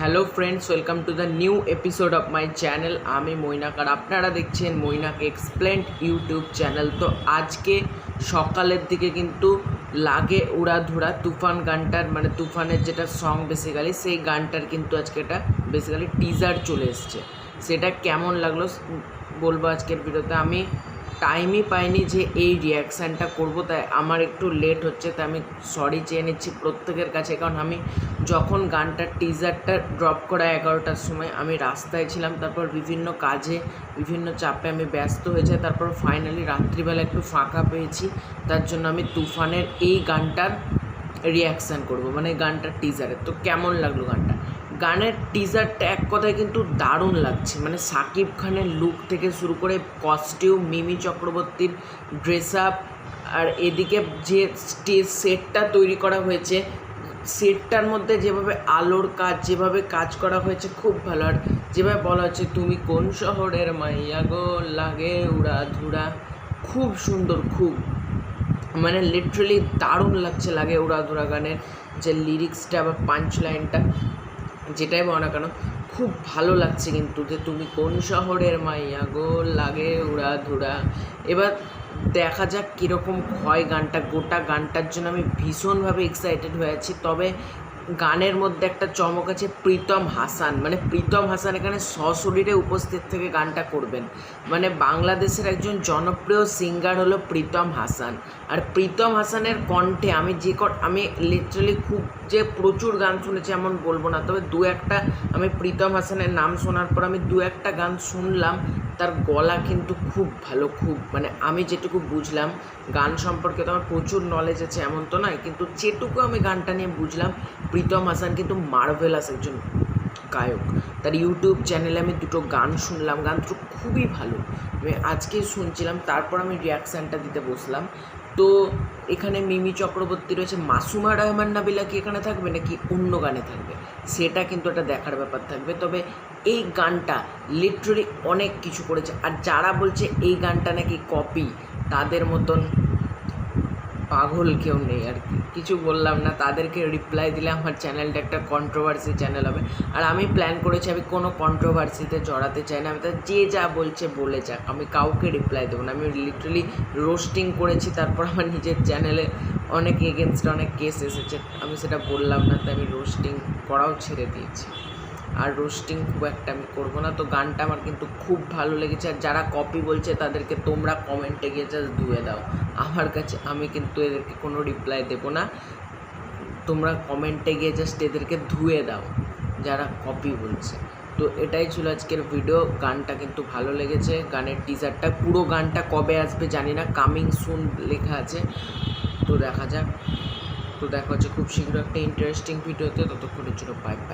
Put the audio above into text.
Hello friends, welcome to the new episode of my channel. আমি মৈনাক আর আপনারা দেখছেন Mainak explained YouTube channel. তো আজকে সকালের দিকে কিন্তু লাগে উড়াধুরা তুফান গানটার, মানে তুফানের যেটা সং বেসিক্যালি, সেই গানটার কিন্তু আজকে এটা বেসিক্যালি টিজার চলে এসছে। সেটা কেমন লাগলো বলবো আজকের ভিডিওতে। আমি টাইমই পাইনি যে এই রিয়াকশানটা করব, তাই আমার একটু লেট হচ্ছে, তাই আমি সরি চেয়ে নিচ্ছি প্রত্যেকের কাছে। কারণ আমি যখন গানটার টিজারটা ড্রপ করা 11টার সময় আমি রাস্তায় ছিলাম, তারপর বিভিন্ন কাজে বিভিন্ন চাপে আমি ব্যস্ত হয়েছে, তারপর ফাইনালি রাত্রিবেলা একটু ফাঁকা পেয়েছি, তার জন্য আমি তুফানের এই গানটার রিয়াকশান করব, মানে গানটার টিজারের। তো কেমন লাগলো গানটা? গানের টিজারটা এক কথায় কিন্তু দারুণ লাগছে, মানে শাকিব খানের লুক থেকে শুরু করে কস্টিউম, মিমি চক্রবর্তীর ড্রেস আপ, আর এদিকে যে স্টেজ সেটটা তৈরি করা হয়েছে, সেটটার মধ্যে যেভাবে আলোর কাজ, যেভাবে কাজ করা হয়েছে খুব ভালো। আর যেভাবে বলা হচ্ছে তুমি কোন শহরের মাইয়া গো, লাগে উড়াধুরা, খুব সুন্দর, খুব মানে লিটারালি দারুণ লাগছে লাগে উড়াধুরা গানের যে লিরিক্সটা বা পাঞ্চ লাইনটা, যেটাই বলো না কেন খুব ভালো লাগছে কিন্তু, যে তুমি কোন শহরের মাইয়া গো, লাগে উড়াধুরা। এবার দেখা যাক কীরকম হয় গানটা। গোটা গানটার জন্য আমি ভীষণভাবে এক্সাইটেড হয়ে আছি। তবে গানের মধ্যে একটা চমক আছে, প্রীতম হাসান, মানে প্রীতম হাসান এখানে সশরীরে উপস্থিত থেকে গানটা করবেন। মানে বাংলাদেশের একজন জনপ্রিয় সিঙ্গার হলো প্রীতম হাসান। আর প্রীতম হাসানের কণ্ঠে আমি আমি লিটারালি খুব যে প্রচুর গান শুনেছি এমন বলবো না, তবে দু একটা আমি প্রীতম হাসানের নাম শোনার পর আমি দু একটা গান শুনলাম, তার গলা কিন্তু খুব ভালো, খুব মানে আমি যেটুকু বুঝলাম, গান সম্পর্কে তো আমার প্রচুর নলেজ আছে এমন তো নয়, কিন্তু যেটুকু আমি গানটা নিয়ে বুঝলাম, প্রীতম হাসান কিন্তু মার্ভেলাস একজন গায়ক। তার ইউটিউব চ্যানেলে আমি দুটো গান শুনলাম, গান দুটো খুবই ভালো, আমি আজকেই শুনছিলাম, তারপর আমি রিয়াকশানটা দিতে বসলাম। তো এখানে মিমি চক্রবর্তী রয়েছে, মাসুমা রহমান নাবিলা কি এখানে থাকবে নাকি অন্য গানে থাকবে, সেটা কিন্তু একটা দেখার ব্যাপার থাকবে। তবে এই গানটা লিটারালি অনেক কিছু করেছে। আর যারা বলছে এই গানটা নাকি কপি, তাদের মতন পাগল কেউ নেই আর কি। কিছু বললাম না, তাদেরকে রিপ্লাই দিলে আমার চ্যানেলটা একটা কন্ট্রোভার্সি চ্যানেল হবে। আর আমি প্ল্যান করেছি আমি কোনো কন্ট্রোভার্সিতে জড়াতে চাই না, আমি তো যে যা বলছে বলে যাক, আমি কাউকে রিপ্লাই দেবো না। আমি লিটারালি রোস্টিং করেছি, তারপর আমার নিজের চ্যানেলে অনেক এগেনস্টে অনেক কেস এসেছে, আমি সেটা বললাম না, তাই আমি রোস্টিং করাও ছেড়ে দিয়েছি। আর রোস্টিং খুব একটা আমি করবো না। তো গানটা আমার কিন্তু খুব ভালো লেগেছে। আর যারা কপি বলছে তাদেরকে তোমরা কমেন্টে গিয়ে জাস্ট ধুয়ে দাও আমার কাছে, আমি কিন্তু এদেরকে কোনো রিপ্লাই দেবো না। তোমরা কমেন্টে গিয়ে জাস্ট এদেরকে ধুয়ে দাও যারা কপি বলছে। তো এটাই ছিল আজকের ভিডিও। গানটা কিন্তু ভালো লেগেছে, গানের টিজারটা, পুরো গানটা কবে আসবে জানি না, কামিং সুন লেখা আছে, তো দেখা যাক। তো দেখা হচ্ছে খুব শীঘ্র একটা ইন্টারেস্টিং ভিডিওতে, ততক্ষণের জন্য বাই বাই।